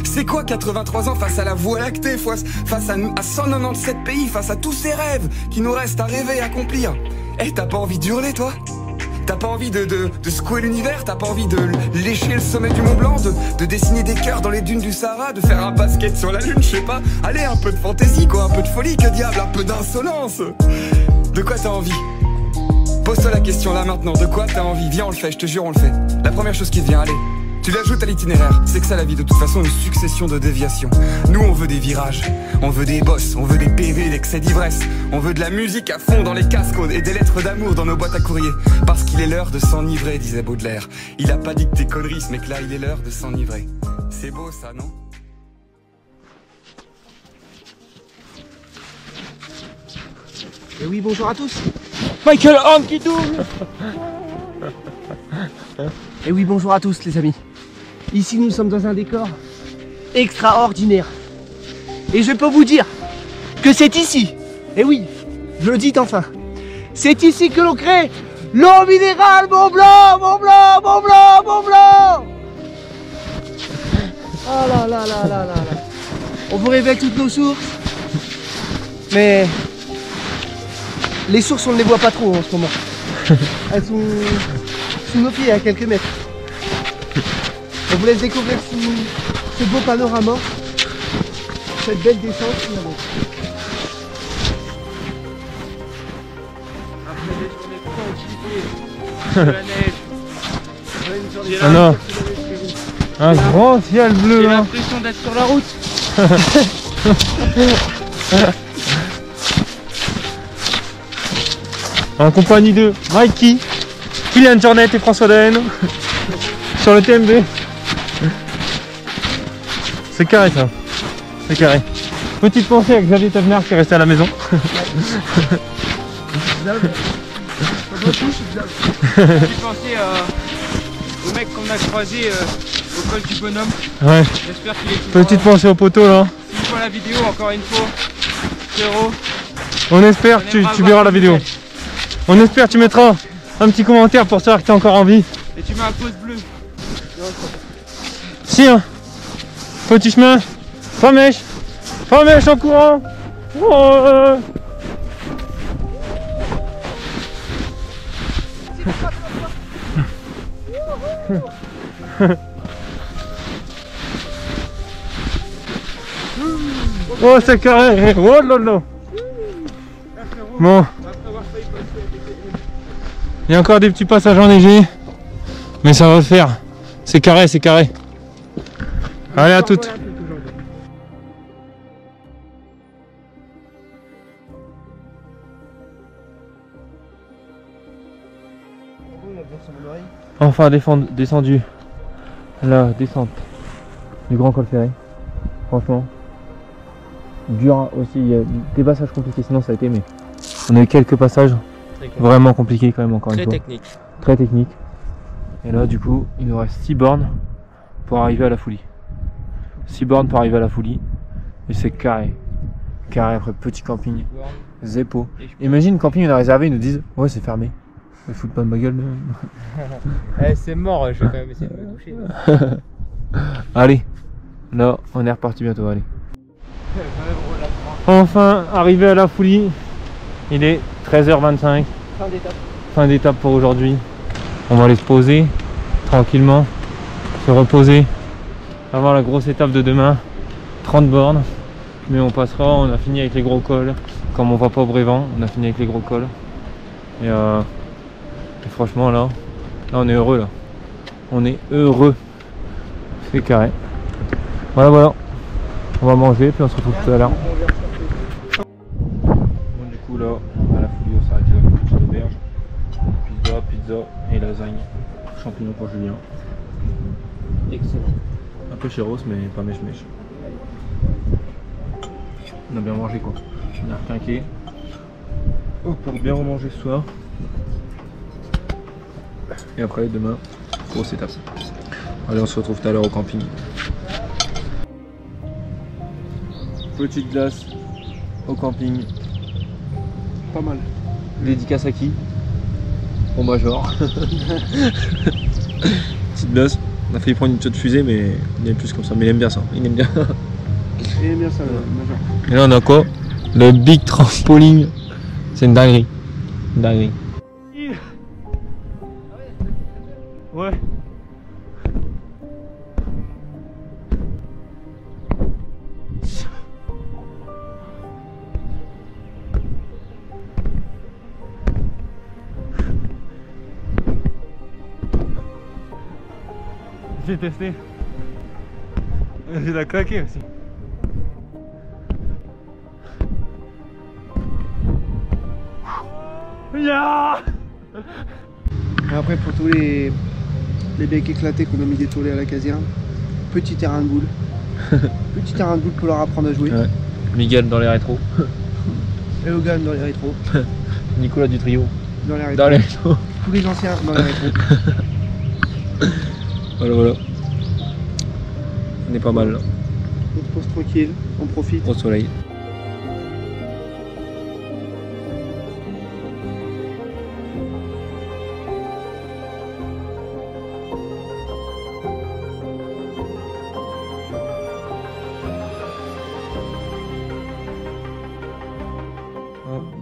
C'est quoi 83 ans face à la Voie lactée, face à 197 pays, face à tous ces rêves qui nous restent à rêver, à accomplir? Hey, t'as pas envie d'hurler toi? T'as pas envie de secouer l'univers? T'as pas envie de lécher le sommet du Mont Blanc, de dessiner des cœurs dans les dunes du Sahara, de faire un basket sur la lune, je sais pas? Allez, un peu de fantaisie quoi, un peu de folie, que diable, un peu d'insolence. De quoi t'as envie? Pose-toi la question là maintenant, de quoi t'as envie? Viens on le fait, je te jure on le fait. La première chose qui te vient, allez. Tu l'ajoutes à l'itinéraire, c'est que ça la vie, de toute façon une succession de déviations. Nous on veut des virages, on veut des bosses, on veut des PV, l'excès d'ivresse. On veut de la musique à fond dans les casques et des lettres d'amour dans nos boîtes à courrier. Parce qu'il est l'heure de s'enivrer, disait Baudelaire. Il a pas dit que t'es conneries, mais que là il est l'heure de s'enivrer. C'est beau ça, non? Et oui, bonjour à tous. Michael Horn qui double. Et oui, bonjour à tous les amis. Ici nous sommes dans un décor extraordinaire. Et je peux vous dire que c'est ici, et oui, je le dis enfin, c'est ici que l'on crée l'eau minérale Mont Blanc, Mont Blanc, Mont Blanc, Mont Blanc. Oh là là là là là là. On vous révèle toutes nos sources, mais les sources on ne les voit pas trop en ce moment. Elles sont sous nos pieds à quelques mètres. On vous laisse découvrir ce beau panorama, cette belle descente finalement. Après des journées fatiguées, de la neige, Ah non. Un grand ciel bleu j'ai hein. l'impression d'être sur la route. En compagnie de Mikey, Kylian Jornet et François Daen sur le TMB. C'est carré ça, c'est carré. Petite pensée à Xavier Tavenard qui est resté à la maison. J'ai pensé au mec qu'on a croisé au col du Bonhomme. Ouais. J'espère qu'il est toujours Petite pensée au poteau là. S'il voit la vidéo, encore une fois, frérot. On espère que tu verras la vidéo. On espère que tu mettras un petit commentaire pour savoir que tu es encore en vie. Et tu mets un pouce bleu. Si hein. Petit chemin. Pas mèche en courant. Oh, oh c'est carré. Oh là là. Bon. Il y a encore des petits passages enneigés. Mais ça va le faire. C'est carré, c'est carré. Allez à toutes. Enfin descendu la descente du Grand Col Ferré. Franchement dur aussi, il y a des passages compliqués sinon ça a été, mais on a eu quelques passages vraiment compliqués quand même, encore une fois. Très technique. Et là du coup il nous reste 6 bornes pour arriver à la Foulie. 6 bornes pour arriver à la Foulie. Et c'est carré. Carré après petit camping. Zépo. Imagine camping on a réservé, ils nous disent ouais c'est fermé. Mais foutent pas de ma gueule. Eh, c'est mort, je vais quand même essayer de me toucher. Allez, Là, on est reparti bientôt, allez. Enfin, arrivé à la Foulie. Il est 13h25. Fin d'étape pour aujourd'hui. On va aller se poser tranquillement, se reposer avant la grosse étape de demain. 30 bornes. Mais on passera, on a fini avec les gros cols. Comme on va pas au Brévent, on a fini avec les gros cols. Et franchement là on est heureux là. On est heureux. C'est carré. Voilà. On va manger puis on se retrouve tout à l'heure. Bon, du coup là, à la Foulie, on s'arrête là pour l'auberge. Pizza et lasagne. Champignons pour Julien. Excellent. Un peu chéros mais pas mèche-mèche. On a bien mangé quoi. On a requinqué. Pour bien remanger ce soir. Et après demain, grosse étape. Allez, on se retrouve tout à l'heure au camping. Petite glace au camping. Pas mal. Dédicace à qui? Au Major. Petite glace. On a failli prendre une petite fusée mais il aime plus comme ça. Mais il aime bien ça. Il aime bien. Il aime bien ça, le Major. Et là on a quoi? Le Big Trampoline. C'est une dinguerie. Une dinguerie. Ouais. J'ai testé. J'ai la claqué aussi. Yeah. Et après, pour tous les becs éclatés qu'on a mis des tollés à la caserne, petit terrain de boule. Petit terrain de boule pour leur apprendre à jouer. Ouais. Miguel dans les rétros. Et Hogan dans les rétros. Nicolas du trio. Dans les rétros. Dans les rétros. Tous les anciens dans les rétros. Voilà. On est pas mal là. On se pose tranquille, on profite. Au soleil.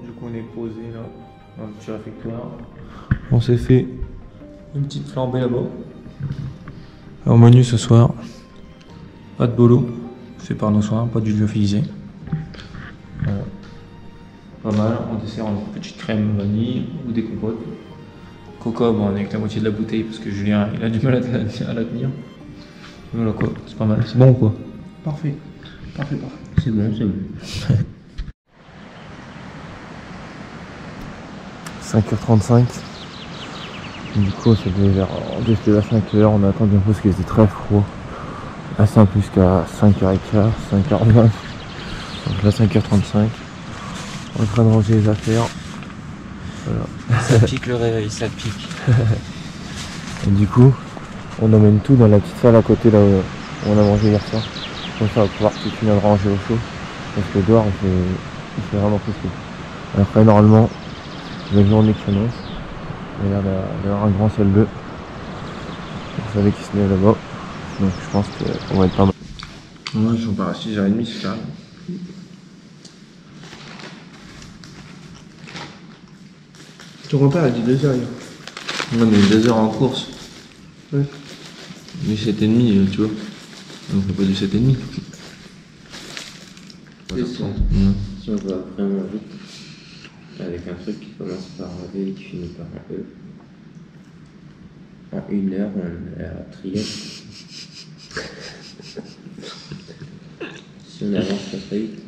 Du coup on est posé là dans le petit réfectoire. On s'est fait une petite flambée là-bas. Au menu ce soir, pas de bolo, fait par nos soins, pas du lyophilisé. Voilà. Pas mal, on dessert en petite crème vanille ou des compotes. Coca, bon, on est avec la moitié de la bouteille parce que Julien il a du mal à la tenir. Voilà quoi, c'est pas mal, c'est bon quoi. Parfait. C'est bon. 5h35. Du coup, c'était à 5h, on a attendu un peu parce qu'il était très froid. Là, c'est en plus qu'à 5h15, 5h20. Donc là, 5h35. On est en train de ranger les affaires. Voilà. Ça pique le réveil, ça pique. Et du coup, on emmène tout dans la petite salle à côté là où on a mangé hier soir. Comme ça, on va pouvoir tout finir de ranger au chaud. Parce que dehors, il fait vraiment plus chaud. Après, normalement, la journée qui s'annonce. Il y a l'air d'avoir un grand ciel bleu. Vous savez qui se lève là-bas. Donc je pense qu'on va être pas mal. Moi je pars à 6h30, c'est carré. Ton repas a dit 2h. Non mais 2 heures en course. Ouais. Mais 7h30, tu vois. Donc c'est pas du 7h30. Si on va vraiment vite, avec un truc qui commence par un V et qui finit par un E, en 1 heure on est à Trieste. Si on avance pas très vite.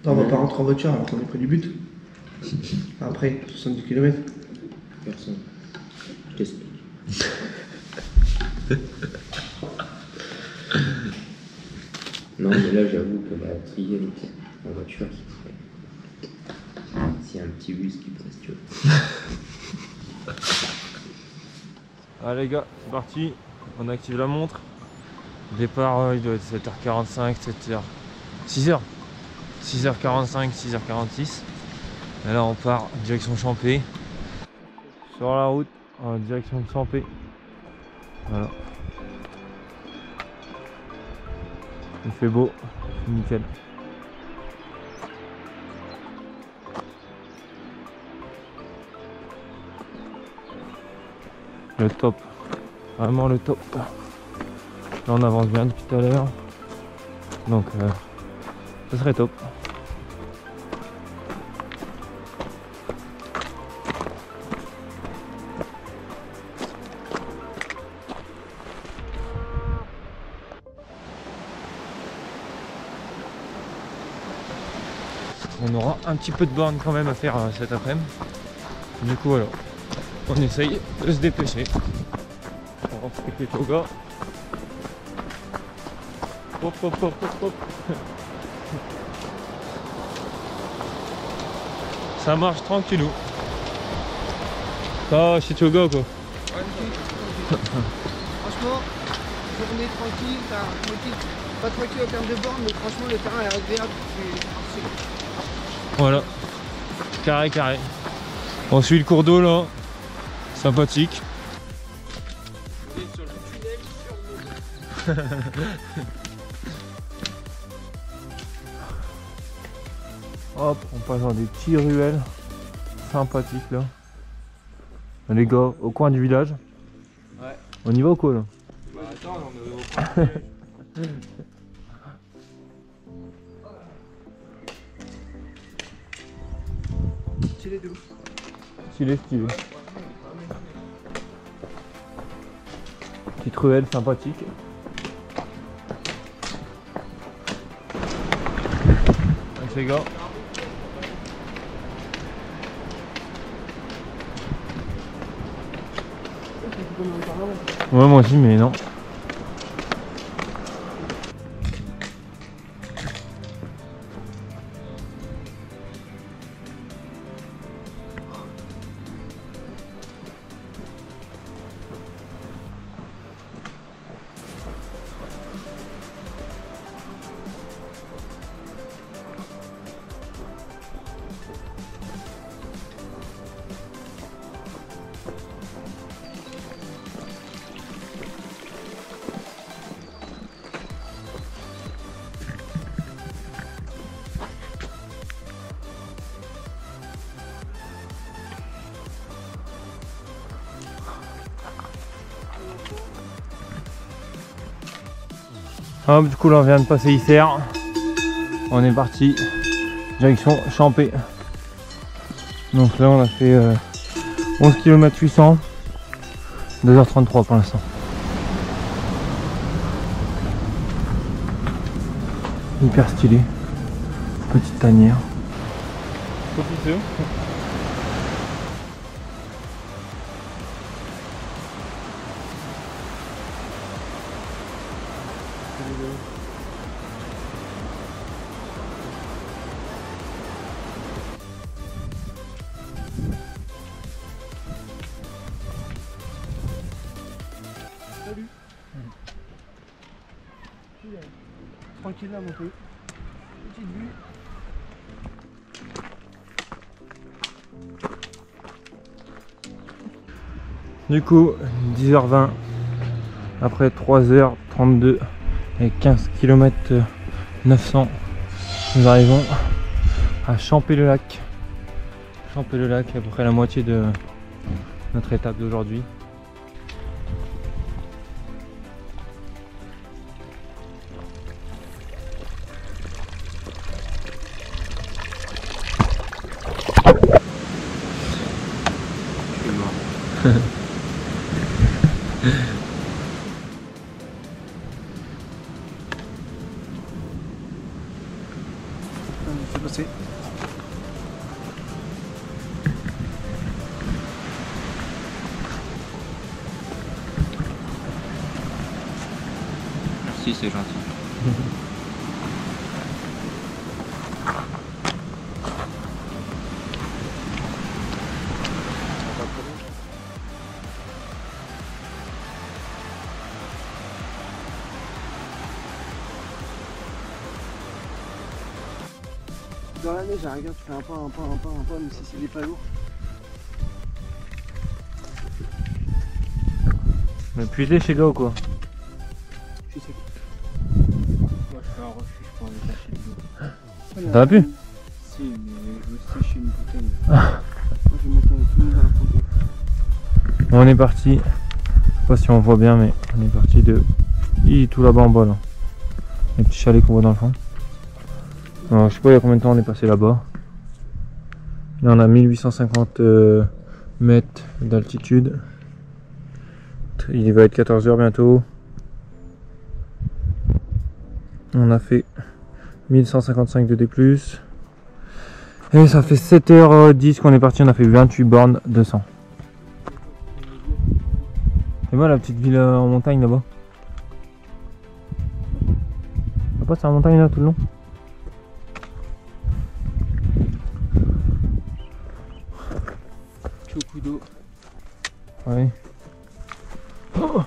Non, on va pas rentrer en voiture alors qu'on est près du but. Après, 70 km. Personne. Je t'explique. Non mais là j'avoue que la trier en voiture c'est un petit bus qui passe, tu vois. Allez les gars, c'est parti, on active la montre. Départ il doit être 7h45, 6h. 6h45, 6h46. Et là on part direction Champé. Sur la route, en direction de Sampé. Voilà. Il fait beau, c'est nickel. Le top, vraiment le top. Là on avance bien depuis tout à l'heure, donc ça serait top. On aura un petit peu de borne quand même à faire cet après-midi. Du coup voilà, on essaye de se dépêcher. On va respecter les gars. Hop hop hop hop hop. Ça marche tranquillou. Ça chez Toga quoi. Franchement, journée tranquille, pas tranquille en termes de borne, mais franchement le terrain est agréable. Voilà, carré carré. On suit le cours d'eau là, sympathique. Hop, on passe dans des petits ruelles sympathiques là. Les gars, au coin du village. Ouais. On y va ou quoi là? Bah attends, on est au coin. Stylé de ouf. Stylé, stylé. Petite ruelle sympathique. Avec les gars. Ouais moi aussi mais non. Hop, du coup là on vient de passer Isère. On est parti direction Champé. Donc là on a fait 11 km 800, 2h33 pour l'instant. Hyper stylé. Petite tanière. Salut. Tranquille là mon peu. Petite vue. Du coup 10h20 après 3h32 et 15 km 900, nous arrivons à Champé-le-Lac. Champé-le-Lac, à peu près la moitié de notre étape d'aujourd'hui. C'est passé. Merci, c'est gentil. Dans la neige, regarde, tu fais un pas, même si c'est des pas lourds. Mais puiser chez gars ou quoi? Je sais pas. Moi je fais un refus, je peux en lâcher le dos. Ça va plus? Si, mais je veux sécher une bouteille. Moi je vais mettre tout le monde dans la photo. On est parti. Je sais pas si on voit bien, mais on est parti de tout là-bas en bas là. Les petits chalets qu'on voit dans le fond. Alors, je sais pas il y a combien de temps on est passé là-bas. Là on a 1850 mètres d'altitude. Il va être 14 h bientôt. On a fait 1155 de D+. Et ça fait 7h10 qu'on est parti, on a fait 28 bornes 200. C'est moi la petite ville en montagne là-bas. Là-bas c'est en montagne là tout le long. Beaucoup d'eau. Ouais. Oh.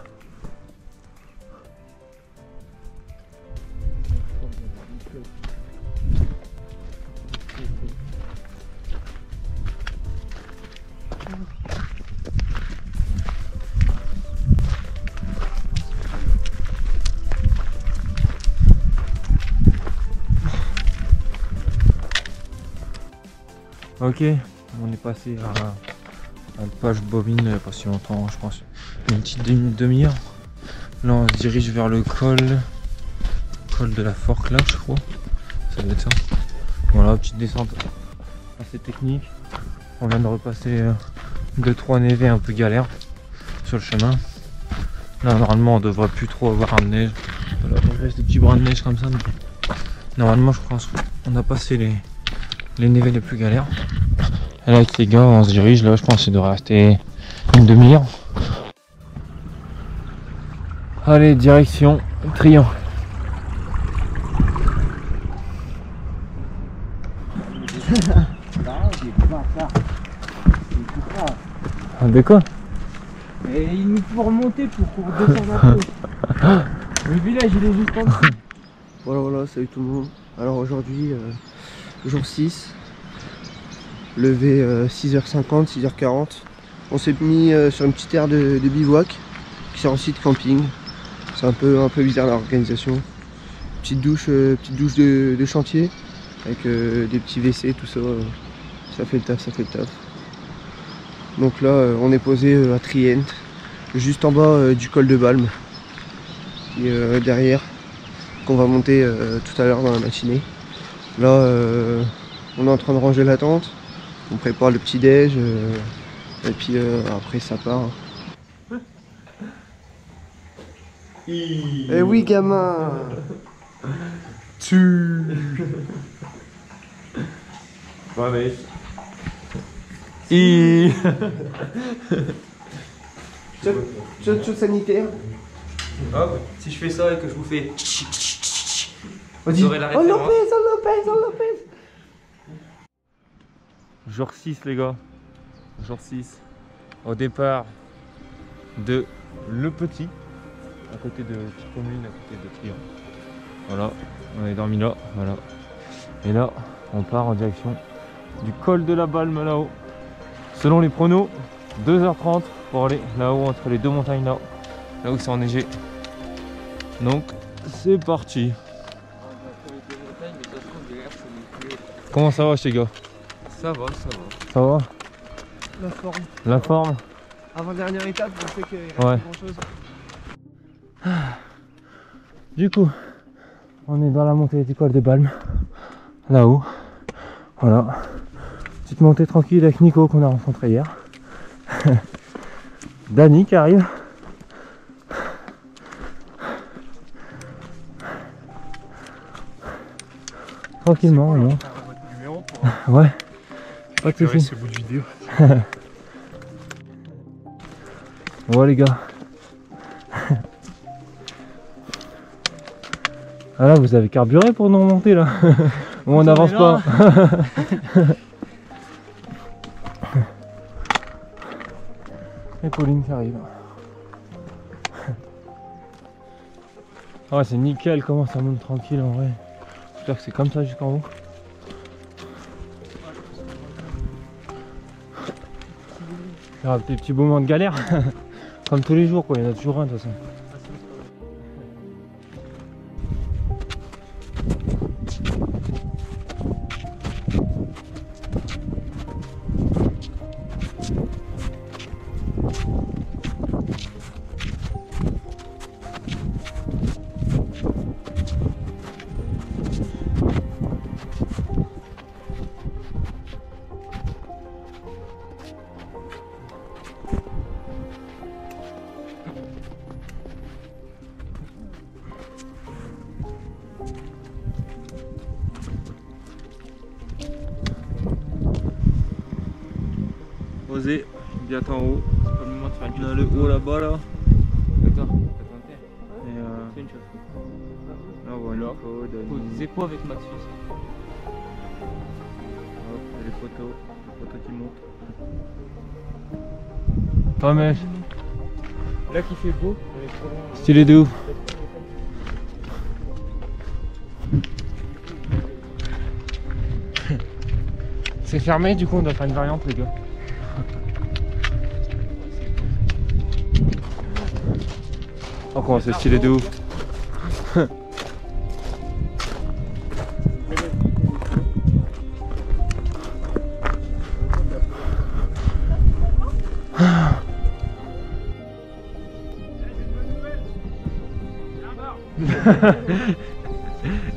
Ok, on est passé à une page bovine pas si longtemps, je pense une petite demi-heure. Là on se dirige vers le col de la Forque là je crois, ça doit être ça. Voilà, petite descente assez technique. On vient de repasser 2-3 névés un peu galère sur le chemin. Là normalement on devrait plus trop avoir de neige. Voilà, il reste des petits brins de neige comme ça. Mais normalement je pense qu'on a passé les névés les plus galères. Et là avec les gars on se dirige là, je pense qu'il devrait rester une demi-heure. Allez, direction Trian. De quoi? Et il nous faut remonter pour redescendre un peu. Le village il est juste en dessous. Voilà, salut tout le monde. Alors aujourd'hui, jour 6, levé 6h50, 6h40. On s'est mis sur une petite aire de bivouac qui sert aussi de camping. C'est un peu bizarre l'organisation. Petite douche de chantier avec des petits WC, tout ça. Ça fait le taf. Donc là, on est posé à Trient, juste en bas du col de Balme. Et derrière, qu'on va monter tout à l'heure dans la matinée. Là, on est en train de ranger la tente. On prépare le petit déj. Et puis après, ça part. Eh oui, gamin. Tu. Ouais, mais... Chose sanitaire. Hop, si je fais ça et que je vous fais... Vas-y. aurez la Oh référence. Lopez. Jour 6 les gars. Jour 6. Au départ de Le Petit. À côté de petite commune, à côté de Trian. Voilà, on est dormi là, voilà. Et là, on part en direction du col de la Balme là-haut. Selon les pronos, 2h30 pour aller là-haut entre les deux montagnes là où c'est enneigé. Donc c'est parti. Comment ça va chez gars? Ça va. Ça va? La forme. La forme? Avant dernière étape, je sais qu'il reste Ouais. grand chose. Du coup, on est dans la montée du col de Balme, là-haut. Voilà. Petite montée tranquille avec Nico qu'on a rencontré hier. Dani qui arrive. Tranquillement, on monte. Ouais. Pas de soucis. Ouais les gars. Ah là vous avez carburé pour nous remonter là. Bon, on n'avance pas. Et Pauline qui arrive. Ah c'est nickel comment ça monte tranquille en vrai. J'espère que c'est comme ça jusqu'en haut. Il y aura des petits moments de galère. Comme tous les jours quoi, il y en a toujours un de toute façon. Osez, bien en haut. On a le haut là-bas là. D'accord. Et Fais une chose. là on voit une code. Pose des épaules avec Max aussi. Hop, les photos qui montent. Oh mais Là qui fait beau. stylé de ouf. C'est fermé du coup on doit faire une variante les gars. Oh comment c'est stylé de ouf.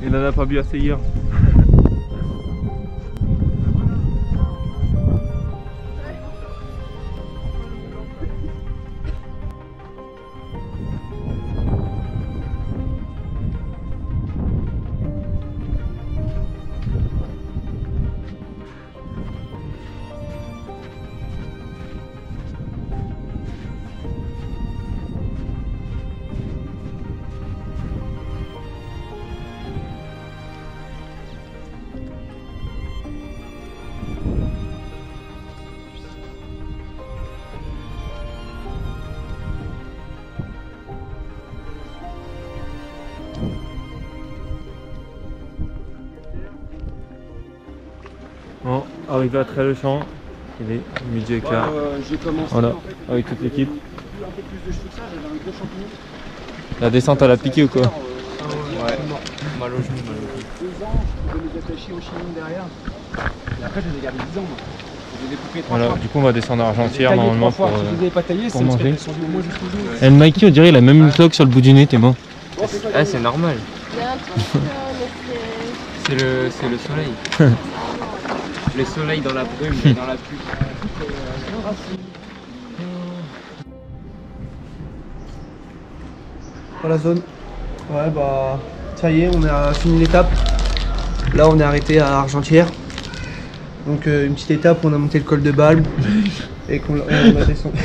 Il n'en a pas bu assez hier. Bon, arrivé à Très-le-Champ, il est midi et quart. J'ai commencé Voilà, en fait, avec toute l'équipe. un peu plus de cheveux que ça, j'avais un gros champignon. La descente à la piqué ou quoi? Ouais. Mal au genou, mal au genou. 2 ans, je devais les attacher au chignon derrière. Et après, j'en ai gardé 10 ans moi. Je les ai coupés 3 Voilà, fois. du coup on va descendre à Argentière Taillé normalement 3 fois. pour, Si je les avais pas taillés, pour c'est parce manger. qu'elles sont venues au moins jusqu'au genou. Et le Mikey on dirait il a même une cloque sur le bout du nez, t'es bon. Ah c'est normal. Il y a un truc, mais C'est le soleil. Le soleil dans la brume et dans la pluie. Dans la zone. Ouais bah ça y est, on a fini l'étape. Là on est arrêté à Argentière. Donc une petite étape où on a monté le col de Balme et qu'on a descendu.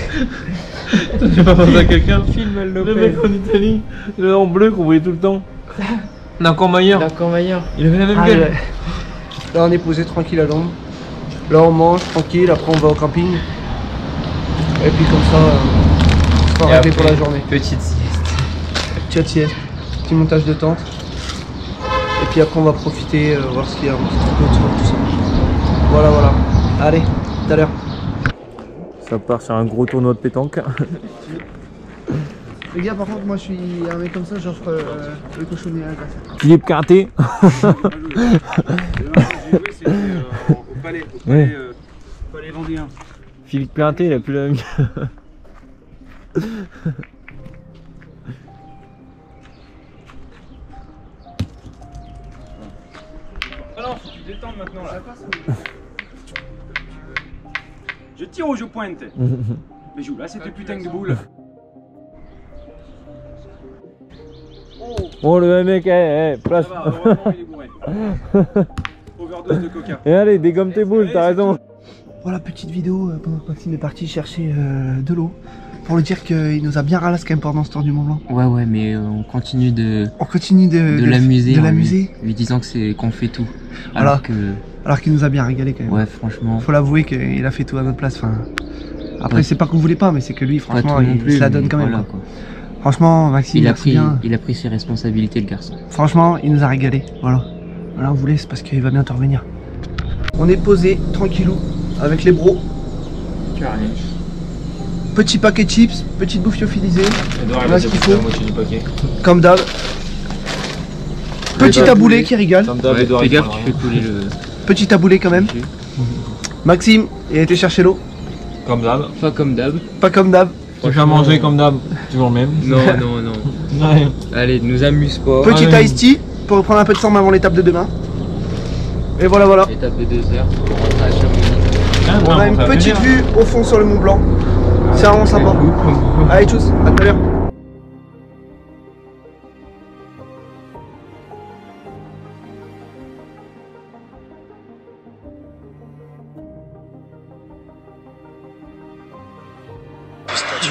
J'ai pas pensé à quelqu'un. Filme Le mec en Italie, le en bleu qu'on voyait tout le temps. D'accord Maillard. D'accord Maillard. Il avait la même Ah, gueule. ouais. Là on est posé tranquille à l'ombre. Là on mange tranquille, après on va au camping. Et puis comme ça, on sera arrêté pour la journée. Petite sieste. Petite sieste, petit montage de tente. Et puis après on va profiter, voir ce qu'il y a un petit truc autour, tout ça. Voilà voilà. Allez, tout à l'heure. Ça part sur un gros tournoi de pétanque. Les gars, par contre, moi je suis un mec comme ça, j'offre le cochonnet à la glace. Philippe Quintet. Au palais vendéen. Philippe Quintet, il a plus la même gueule. Ah non, faut que tu détendes maintenant là. Je tire ou je pointe. Mais joue là, c'était putain de boule. Oh le mec, place. Ça va, heureusement il est bourré. Overdose de coca. Et allez, dégomme tes boules, t'as raison. Voilà, petite vidéo pendant que Maxime est parti chercher de l'eau. Pour lui dire qu'il nous a bien ralasse quand même pendant ce tour du Mont Blanc. Ouais, mais on continue de l'amuser. lui disant que c'est qu'on fait tout. Voilà. Alors Alors qu'il nous a bien régalé quand même. ouais, franchement. Faut l'avouer qu'il a fait tout à notre place. Enfin, après, Ouais. c'est pas qu'on voulait pas, mais c'est que lui, Pas franchement, tout non il plus, se la donne mais quand même. voilà, quoi. quoi. Franchement, Maxime, merci bien. Il a pris ses responsabilités, le garçon. Franchement, il nous a régalé. Voilà. Voilà, on vous laisse parce qu'il va bientôt revenir. On est posé, tranquillou, avec les bros. Petit paquet de chips, petite bouffe lyophilisée. Voilà ce qu'il faut. La moitié du paquet. Comme d'hab. Petit taboulé qui régale. Comme d'hab, Fais gaffe, tu fais couler le... Petit taboulé quand même. Maxime, il a été chercher l'eau. Comme d'hab. Pas comme d'hab. Pas comme d'hab. Tu fais à manger comme d'hab. Toujours le même. Non, non, non. Ouais. Allez, nous amuse pas. Petit iced tea pour reprendre un peu de forme avant l'étape de demain. Et voilà, voilà. Étape de 2 heures pour rentrer à Chamonix. On a une petite vue au fond sur le Mont Blanc. C'est vraiment sympa. Allez, tchuss, à tout à l'heure.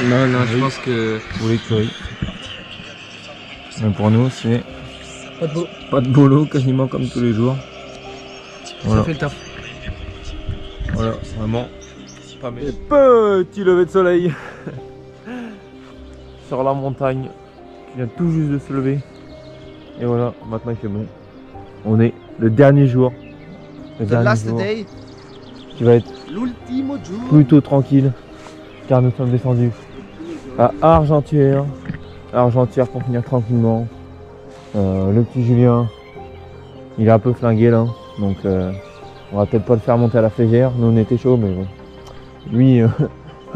Non, non, je pense que... Pour l'écurie. Mais pour nous, c'est Pas de beau. pas de boulot, quasiment comme tous les jours. Voilà. Ça fait le taf. Voilà, vraiment. Pas mal. Petit lever de soleil sur la montagne qui vient tout juste de se lever. Et voilà, maintenant il fait bon. On est le dernier jour. Le The dernier last jour day. qui va être L'ultimo jour. plutôt tranquille car nous sommes descendus à Argentière. Argentière pour finir tranquillement. Le petit Julien, il est un peu flingué là, donc on va peut-être pas le faire monter à la flégère. Nous on était chaud, mais bon. Lui,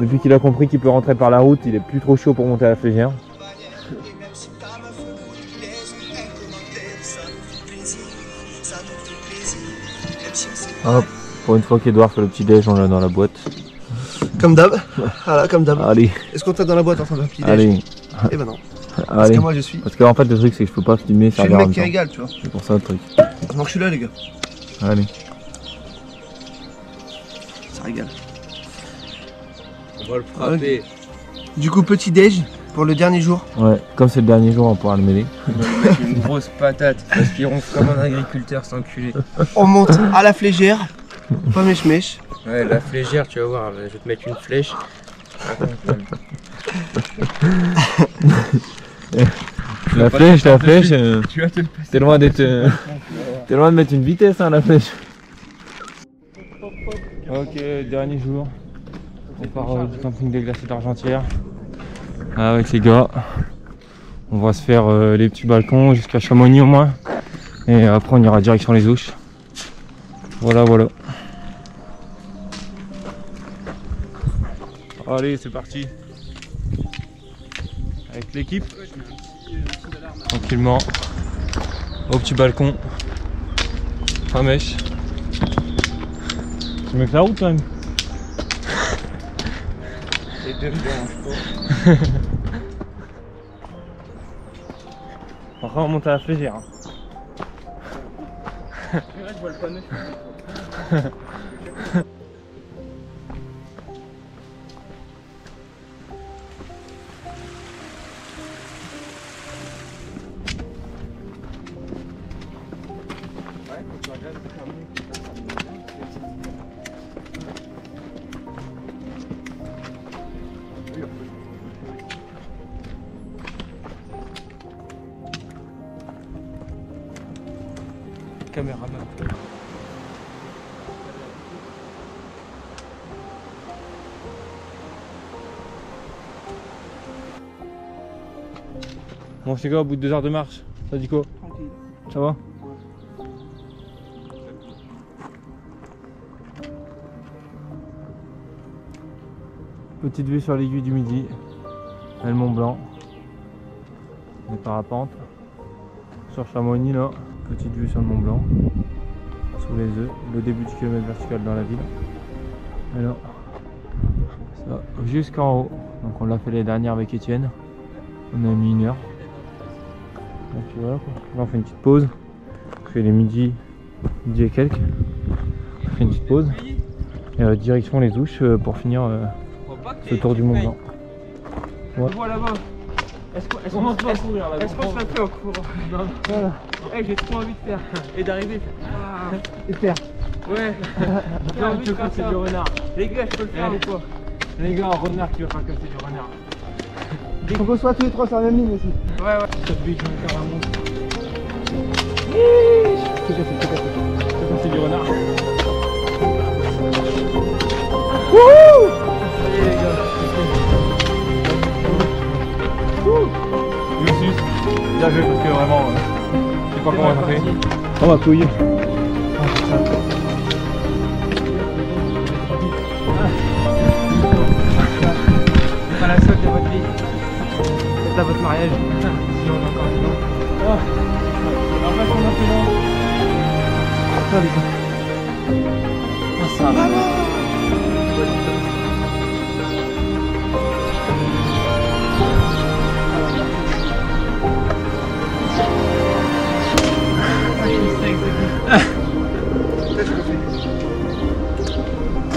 depuis qu'il a compris qu'il peut rentrer par la route, il est plus trop chaud pour monter à la flégère. Hop, pour une fois qu'Edouard fait le petit déj, on l'a dans la boîte. Comme d'hab. Voilà, comme d'hab. Allez, Est-ce qu'on t'a dans la boîte en train de faire petit déj? allez, Eh ben non. Parce allez. que moi je suis. Parce qu'en fait le truc c'est que je peux pas filmer, Je ça suis le regarde mec qui en même temps. régale, tu vois. C'est pour ça le truc. Donc je suis là, les gars. Allez. Ça régale. On va le frapper. Du coup, petit déj pour le dernier jour. Ouais, comme c'est le dernier jour, on pourra le mêler. On va mettre une grosse patate parce qu'ils ronflent comme un agriculteur, cet enculé. On monte à la flégère. Pas mèche-mèche. Ouais, la flégère, tu vas voir, je vais te mettre une flèche. La flèche, Tu vas te le passer. t'es loin d'être. T'es loin de mettre une vitesse, hein, la flèche. Ok, dernier jour. On part du camping des glaciers d'Argentière. Avec les gars. On va se faire les petits balcons jusqu'à Chamonix au moins. Et après, on ira direction les Ouches. Voilà, voilà. Allez, c'est parti. Avec l'équipe. Tranquillement. Au petit balcon. Pas mèche. Tu mets que la route quand même. Les deux me dérangent pas. Après on monte à la flégère. Je vois le panneau. Caméraman. Bon c'est quoi au bout de 2 heures de marche? Ça dit quoi? Tranquille. Ça va? Petite vue sur l'aiguille du Midi et le Mont Blanc. On est parapente. Sur Chamonix là, petite vue sur le Mont Blanc. Sous les œufs, le début du kilomètre vertical dans la ville. Et là, ça jusqu'en haut. Donc on l'a fait les dernières avec Étienne. On a mis 1 heure. Donc voilà quoi. Là on fait une petite pause. On fait les midi et quelques. On fait une petite pause. Et direction les Ouches pour finir ce tour du Mont Blanc. On voit là-bas. Est-ce qu'on se la fait en courant? Non. Voilà. Hey, j'ai trop envie de faire. Et d'arriver. Et faire. Ouais. J'ai envie de casser du renard. Les gars, je peux le faire ou quoi? Les gars, un renard qui va faire casser du renard. Faut qu'on soit tous les trois sur la même ligne aussi. Ouais, ouais. Cette vie, je vais faire un monstre. C'est cassé, c'est cassé. C'est casser du renard. Wouhou! Allez les gars. partagé parce que vraiment, je sais pas comment ça fait. Oh ma couille. C'est pas la seule de votre vie. C'est à votre mariage. Si on a encore un an. En fait, on a fait long. Ça va.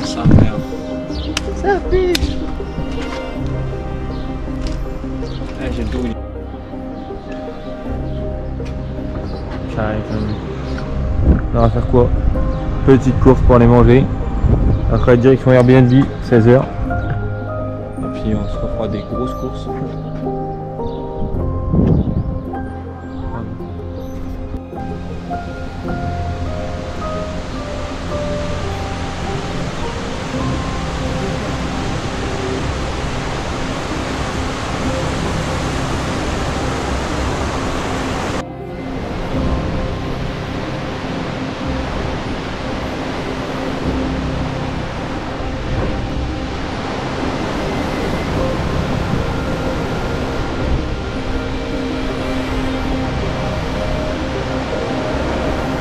Ça merde. Ça piche. J'ai le dos. J'arrive. On va faire quoi? Petite course pour aller manger. Après direction Airbnb, 16h. Et puis on se refera des grosses courses.